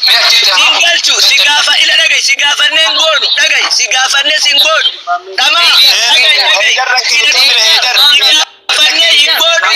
single chu sigafa ila dagay sigafanne ngodu dagay sigafanne singodu tama sigafanne ingodu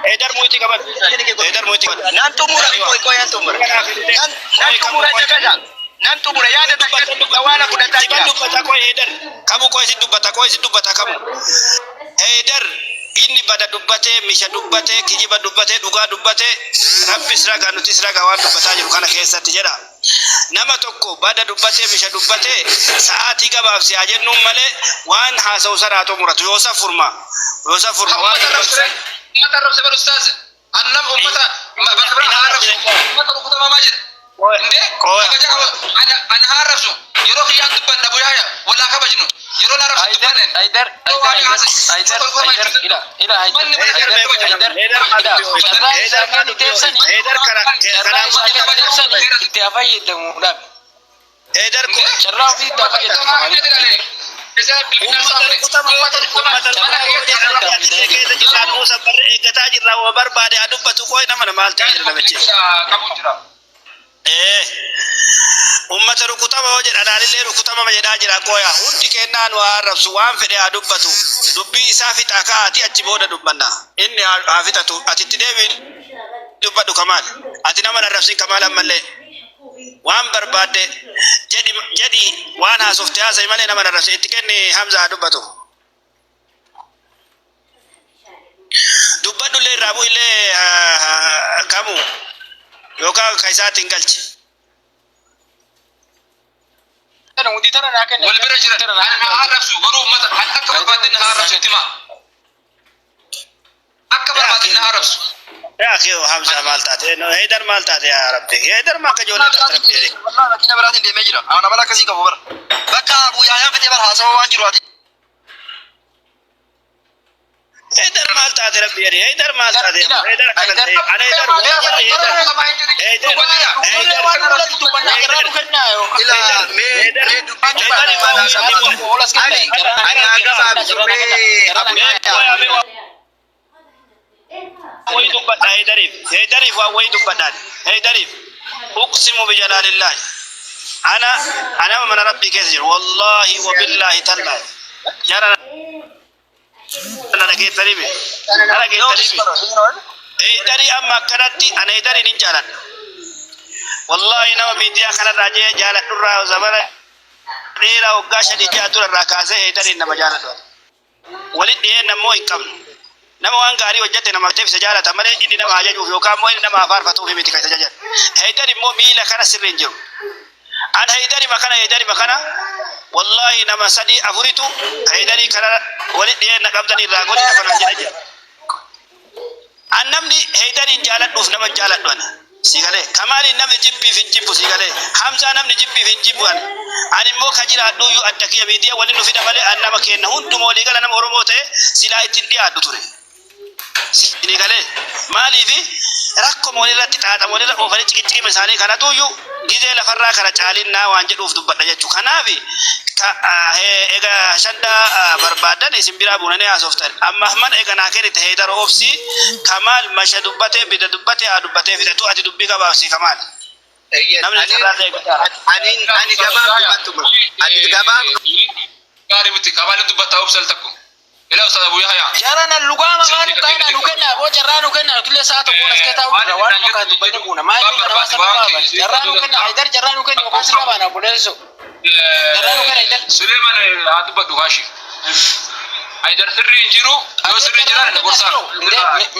Eder muiti kabat. Nantu murah koi nantu murah. Nantu murah jaga. Nantu murah ya ada tak kawan aku datang. Bantu bata koi Eder. Kamu koi situ bata kamu. Eder inni bada dubbate misha dubbate kijiba dubbate duga dubbate rabbis raga nutis raga wan dubbata jiru kana keessatti jedha. Nama tokko bada dubbate misha dubbate saati gabaabsi ajennu male waan haasa'u sanaatu muratu yoosa furma waan mata rab sabar ustaz annam ummata bakra harab mata rukutama majid inde ana harabsu yero khiyam dubban nabu yaya wala kabajnu yero na rabsu dubbanen aider ila ummata rukutama wajin ananillee rukutama majedhaa jira qoya hundi kennaan waa arrabsu waan fedhe haa dubbatu dubbii isaa fixa kaati achi booda dubbanna inni haa fixatu atitti deebiin dubbadhu Kamaal ati nama arrabsin Kamaal ammallee waan barbaadde jedhi waan haasofte haasa'e malee nama arrabsin itti kenni Hamza haa dubbatu dubbadhu illee irraa bu'illee kamu yookaan kaisaatiin galchi والبرا جرا انا عارف غرو متى اكبر بعد النهار شتما اكبر بعد النهار يا اخي حمزه مالتات هيدر مالتات يا ربي هيدر ما كجوله تربيه والله كنا براتين دي مجرا انا ملا كسي كبر بقى ابو يا فتي بر حسب وانجرو هيدر مالتات ربي هيدر مالتات هيدر انا أقسم بجلال الله أنا من ربي كثير والله وبالله تالله جرى أنا كيف تريبي هيدري أما كرتي أنا هيدري نجالا والله نما بيديا خلا راجع جالا نورا زمان ريرا وقاشة دي جاتور الركاسة هيدري نما جالا ولد دي نمو إنكم نما وانغاري وجدت نما تف سجالة تملي إني نما حاجة جو يوكام وين نما أفار فتوه في بيتك سجال هيدري مو ميلا كنا سرنجو أنا هيدري مكانا والله نما سدي أفوريتو هيدري كنا ولد دي نقبضني راغولي نكنا جالا annamni heydani jaaladhuuf nama jaaladhuan sigale Kamaali namni jibbii fi jibbu sigale Hamza namni jibbii fi jibbuan ani immoo ka jiraadhu yu adda kiyya miidiyaa waliin nu fida malee annama kenna hunduma walii gala nama Oromoo ta'e silaa ittiin dhiyaadhu ture sigale maaliifi rakkoo walirratti xaaxamu walirra oofanii ciqiciqima isaanii kanatu yu gizee lafarraa kana caalinnaa waan jedhuuf dubbadha jechuu kanaafi ega shanda barbaadan isin biraa buunanii haasoftan amma man ega naa kennite heydara obsi Kamaal masha dubbate bida dubbate haa dubbate fidatu ati dubbii qabaabsi Kamaal ani gabaa gaarii miti Kamaal dubbataa obsal takku ila ustaz Abu Yahya jarana lugama manu kana nukena bo jarana nukena kile saato ko lasketa ura wan maka dubane buna mai kana wasa baba jarana nukena haidar jarana nukena ko sira bana bulenso jarana nukena haidar Suleiman adu dugashi haidar sirri injiru yo sirri jiran na bursa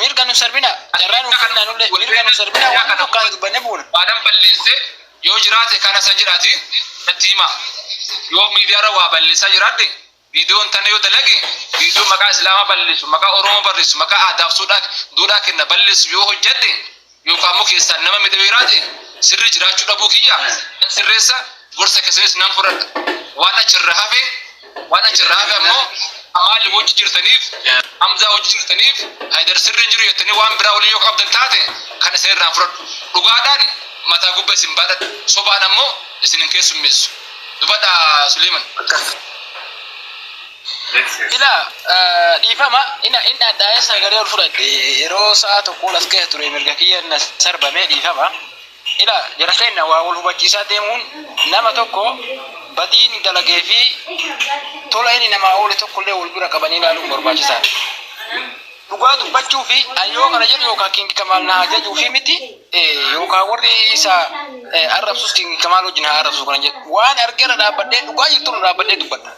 mirga nu sarbina jarana nukena nulle mirga nu sarbina wan maka dubane buna adam ballise yo jirate kana sanjirati tatima yo media rawa ballisa jirade video tane yo dalage video maka islama ballisu maka oromo ballisu maka adab sudak duda kenna ballisu yo hojjade yo kamo kesan nama medewirade sirri jirachu dabu kiya sirresa gorsa keessas nan fudhadha. Waan achirra hafe ammoo amaali hojii jirtaniif Hamzaa hojii jirtaniif Haydar sirri hin jiru jettanii waan biraa waliin yoo qabdan taate kan isin irraan fudhadhu. Dhugaadhaan mataa gubbaa isin baadhadhu. Sobaan ammoo isin hin keessummeessu. Dubadha Suleiman. Ila dhiifama inni addaa'ee sagalee ol fudhadhe yeroo sa'a tokko las keessa ture mirga kiyya na sarbamee dhiifama. Ila jara keenya waa wal hubachiisaa deemuun nama tokko badiin dalagee fi tola inni namaa oole tokkollee wal bira qabanii ilaaluun barbaachisaadha. Dhugaa dubbachuu fi ayyoo kana jedhu yookaan King Kamaal na ajajuu fi miti yookaan warri isa arrabsus King Kamaal wajjin haa arrabsu kana jedhu waan argeera dhaabbadhee dhugaa jirtu dhaabbadhee dubbadha.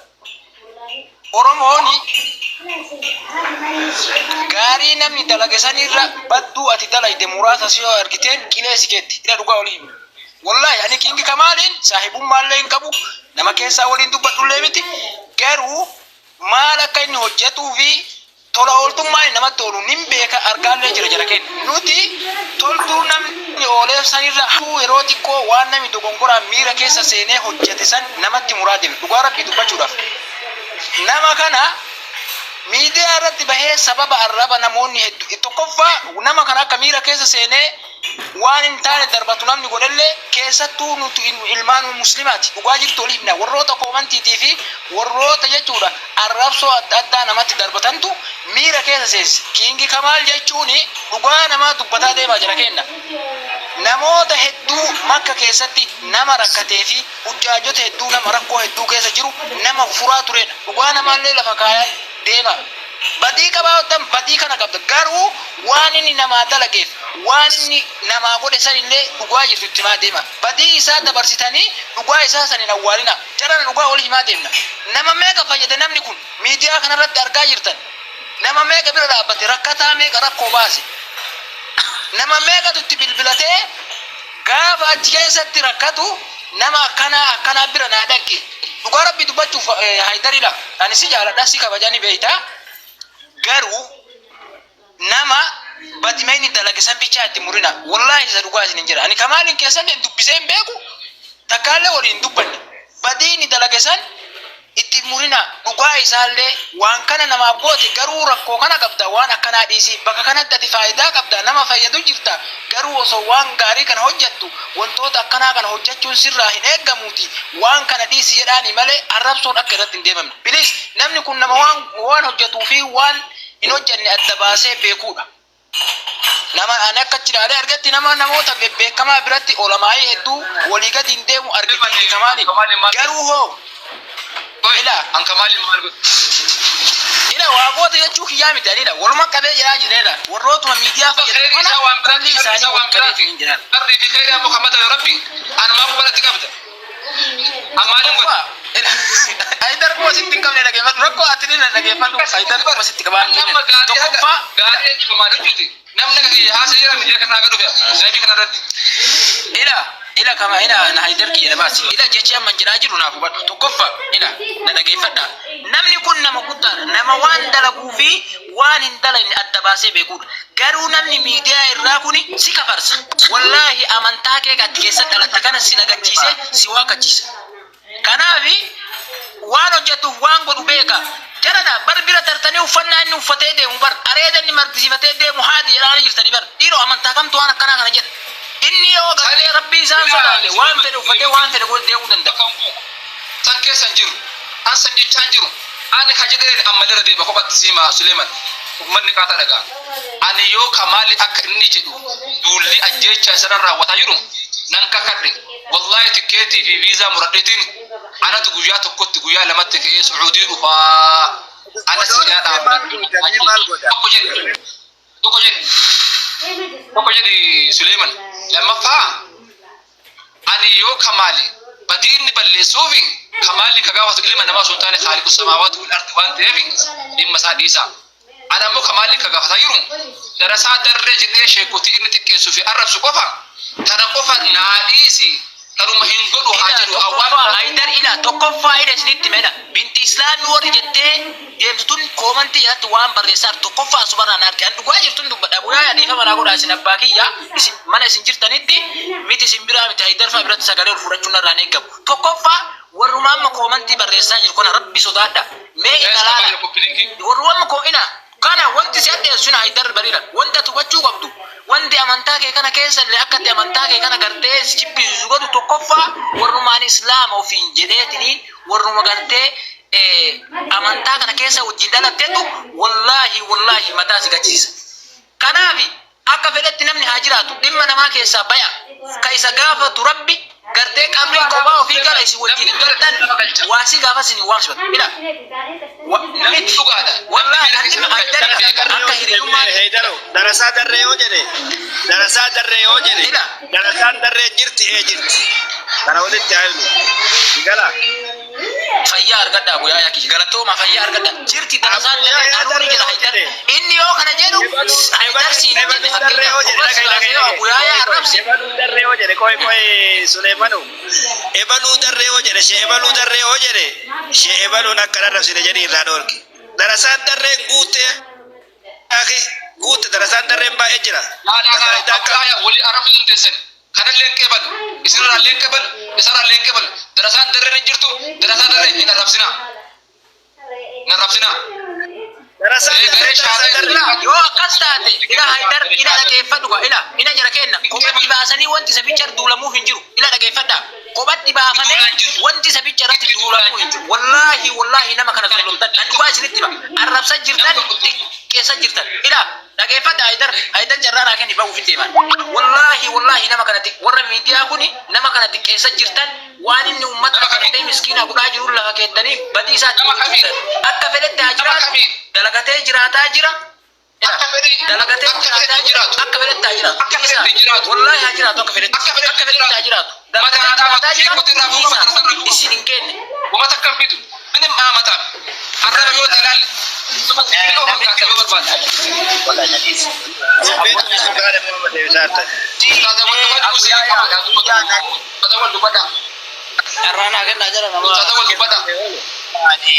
Oromooni gaarii namni dalage sanirra badduu ati dalayde muraasa si yoo argiteen qilee sikeetti ila dhugaa olii himi. Wallahi ani King Kamaaliin saahibummaallee hin qabu nama keessaa waliin dubbadhullee miti garuu maal akka inni hojjetuu fi tola ooltummaan namatti oolu nin beeka argaallee jira jara keenya. Nuti toltuu namni ooleef sanirra yeroo xiqqoo waan namni dogongoraan miira keessa seenee hojjete san namatti muraa deeme dhugaa rabbii dubbachuudhaaf. Nama kana miidiyaa irratti bahee sababa arraba namoonni hedduu tokkoffaa nama kana akka miira keessa seenee waan hin taane darbatu namni godhallee keessattuu nuti ilmaan muslimaati dhugaa jirtu olii himna warroota koomantiitii fi warroota jechuudha arrabsoo adda addaa namatti darbatantu miira keessa seesse. King Kamaal jechuun dhugaa namaa dubbataa deemaa jira kenna. Namoota hedduu Makka keessatti nama rakkatee fi hujjaajota hedduu nama rakkoo hedduu keessa jiru nama furaa turedha. Dhugaa namaallee lafa kaayaa deema. Badii qabaatan badii kana qabda garuu waan inni namaa dalageef waan inni namaa godhe sanillee dhugaa jirtu itti himaa deema. Badii isaa dabarsitanii dhugaa isaa sanin awwaalina. Jarana dhugaa olii himaa deemna. Nama meeqa fayyade namni kun miidiyaa kanarratti argaa jirtan. Nama meeqa bira dhaabbate rakkataa meeqa rakkoo baase. Nama meeqatu itti bilbilatee gaafa achi keessatti rakkatu nama akkanaa bira naa dhagge. Dhugaa rabbii dubbachuuf Haydaridha. Ani si jaaladha si kabajani beeyta. Garuu nama badimeenni dalage san bichaa itti murina. Wallahi isa dhugaa isin hin jira. Ani Kamaaliin keessallee dubbisee hin beeku takkaallee waliin dubbanne. Badiini dalage san itti murina dhugaa isaallee waan kana namaaf goote garuu rakkoo kana qabda waan akkanaa dhiisii bakka kanatti ati faayidaa qabda nama fayyadu jirta garuu osoo waan gaarii kana hojjettu wantoota akkanaa kana hojjechuun sirraa hin eeggamuuti waan kana dhiisi jedhaani malee arrabsoon akka irratti hin deemamne. Bilis namni kun nama waan hojjetuu fi waan hin hojjenne adda baasee beekuudha. Nama ani akka chilaalee argatti namoota beekamaa biratti olamaayii hedduu walii gadi hin deemu argatti Kamaaliin garuu hoo ila an Kamaaliin maal godhu? Ila waaqota jechuu kiyyaa miti anidha waluma qabee jiraa jireedha warrootuma miidiyaa fayyadamu kana qalli isaanii waan qabeetu hin jiran. Darri fi khayri Muhammad Rabbi an maa kubalatti qabda. Ammaaliin godha. Haydar kuma sitti hin qabne dhageeffatu rakkoo ati ni dhageeffatu Haydar kuma sitti qabaa tokkoffaa gaarii Kamaal hojjete namni haasa'ee jira miidiyaa kanaa gadu fe'a zaabii kanarratti. Ila kama ila na Haydar kiyya basi ila jechi amma jiraa jiru naaf hubadhu tokkoffaa ila na dhageeffadha namni kun nama guddaadha nama waan dalaguu fi waan hin dalagne adda baasee beekuudha garuu namni miidiyaa irraa kuni si kafarsa wallahi amantaa kee gad keessa dhalatte kana si nagachiise si waaqachiisa kanaafi waan hojjetuuf waan godhu beeka jarana bar bira tartanii uffannaa inni uffatee deemu bar areeda inni martisiifatee deemu haati jedhaanii jirtanii bar dhiiroo amantaa kamtu waan akkanaa kana jedha inni yoo galee rabbii isaan sodaate waan fedhe uffatee waan fedhe godhe deemuu danda'a. San keessan jiru an san jechaan jiru ani ka jedhee ammalirra deema kophatti siimaa Suleeman ummanni qaataa dhagaa ani yoo Kamaali akka inni jedhu duulli ajjeechaa isarra raawwataa jiru nan kakadhe wallahi tikeetii fi viizaa muradheetiin anatu guyyaa tokkotti guyyaa lamatti ka'ee Sucuudii dhufaa ana siidhaa dhaabbadhu tokko jedhi Suleeman lammaffaa ani yoo Kamaali badiinni balleessuufi Kamaali ka gaafatu ilma namaa osoo hin taane Khaaliqu samaawaati wal ardi waan ta'eef dhimma isaa dhiisa. Ana immoo Kamaali ka gaafataa jiru darasaa darree jedhee sheekutii inni xiqqeessuu fi arrabsu qofa tana qofa naa dhiisi kanuma hin godhu haa jedhu awwaan Haidar ila tokkoffaa ila isinitti mena binti islaamii warri jettee deemtutun koomantii jalatti waan barreessaa tokkoffaa subarraan arge an dhugaa jirtun dubbadha bu'aa adiifa manaa godhaa isin abbaa kiyya isin mana isin jirtanitti miti isin biraa miti Haidar fa'aa biratti sagalee ol fudhachuun irraan eeggamu tokkoffaa warrumaa amma koomantii barreessaa jiru kana rabbi sodaadha mee ilaala warrumaa amma koomina kana wanti si addeessuun Haidar bariidha wanta tubachuu qabdu wanti amantaa kee kana keessa illee akkatti amantaa kee kana gartee si jibbisu godhu tokkoffaa warrumaan islaama ofiin jedheetiniin warruma gartee amantaa kana keessa wajjin dhalatteetu wallaahi mataa si gachiisa. Kanaafi akka fedhetti namni haa jiraatu dhimma namaa keessaa baya ka isa gaafatu rabbi gartee qabrii kophaa ofii gala isi wajjin galtan waasi gaafa isin waamsifatu ila namitti dhugaadha wallaahi akka hiriyummaa darasaa darree yoo jedhe darasaan darree jirti kana walitti haayilu digala fayyaa argadhaa guyyaa yaaki galatooma fayyaa argadhaa jirti darasaan darree aduuni jira Haidar inni yoo kana jedhu Haidar siin jenne fakkiidha guyyaa yaa arrabse darree yoo jedhe koy Suleemanu ebaluu darree yoo jedhe shee ebaluu darree yoo jedhe shee ebaluun akka arrabsine jedhi irraa dhoorge darasaan darreen guute darasaan darreen baay'ee jira wali arrabsu teessan kana leenqebal isirraa leenqebal isarraa leenqebal darasaan darreen jirtu darasaan darreen hin arrabsinaa yoo akkas taate ila Haidar ila dhageeffadhu ila jara kenna kophatti baasanii wanti sabicha duulamuuf hin jiru ila dhageeffadha kophatti baafamee wanti sabicha irratti duulamuuf hin jiru wallaahi nama kana zulumtan dhugaa isinitti hima arrabsa jirtan keessa jirtan ila dhageeffadha Haidar jarraraa kenni bahuuf hin deeman wallaahi nama kanatti warra miidiyaa kuni nama kanatti keessa jirtan waan inni uummata gartee miskiina godhaa jiru lafa keettanii badii isaatti akka fedhetti haa jiraatu dalagatee jiraataa jira dalagatee jiraatu akka fedhetti haa jiraatu wallaahi haa jiraatu akka fedhetti haa jiraatu dalagatee jiraataa jira isin hin kenne uummata akkam fidu minim maamataan arraba yoo ilaalle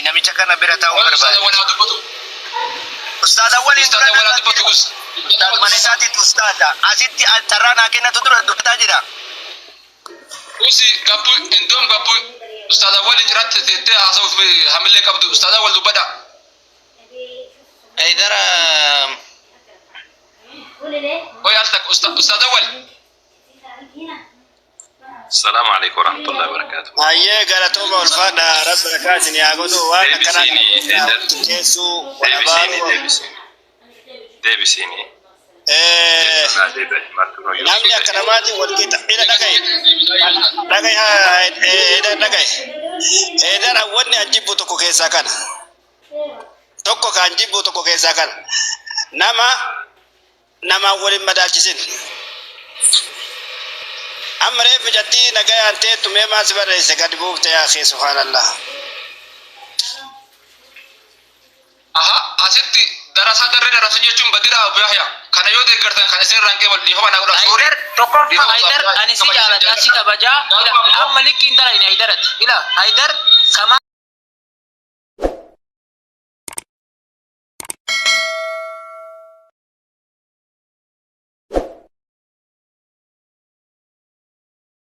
namicha kana bira taa'uu barbaada. Ustaada waliin manisaatiitu ustaada asitti carraa naa kennatu dura dubbataa jira. Usi gabbu indoom gabbu ustaada waliin jiraatti teettee haasa'uuf hamillee qabdu ustaada wal dubbata. Haidar Oy altak ustaada wal. السلام عليكم ورحمة الله وبركاته. أيه قالت أم الفادا رب بركاتني يا قدو وانا كنا كيسو ديبسيني نعمل كلمات والكتاب إلى دقي إذا أولني أجيب توكو كيسا كان توكو كان جيب توكو كيسا كان نما أول مدالجسين أمري بجتي نجاي أنت تمي ما سبر سكاد بوك يا أخي سبحان الله. أسيتي دراسة دراسة نيجون بديرة أبويا كان يودي كرتان كان يصير رانكي والدي هو أنا أقول سوري. تكون Haidar أنا سيجا على جاسي كبجا إلى أم ملك إندرا إن Haidar إلى Haidar كمان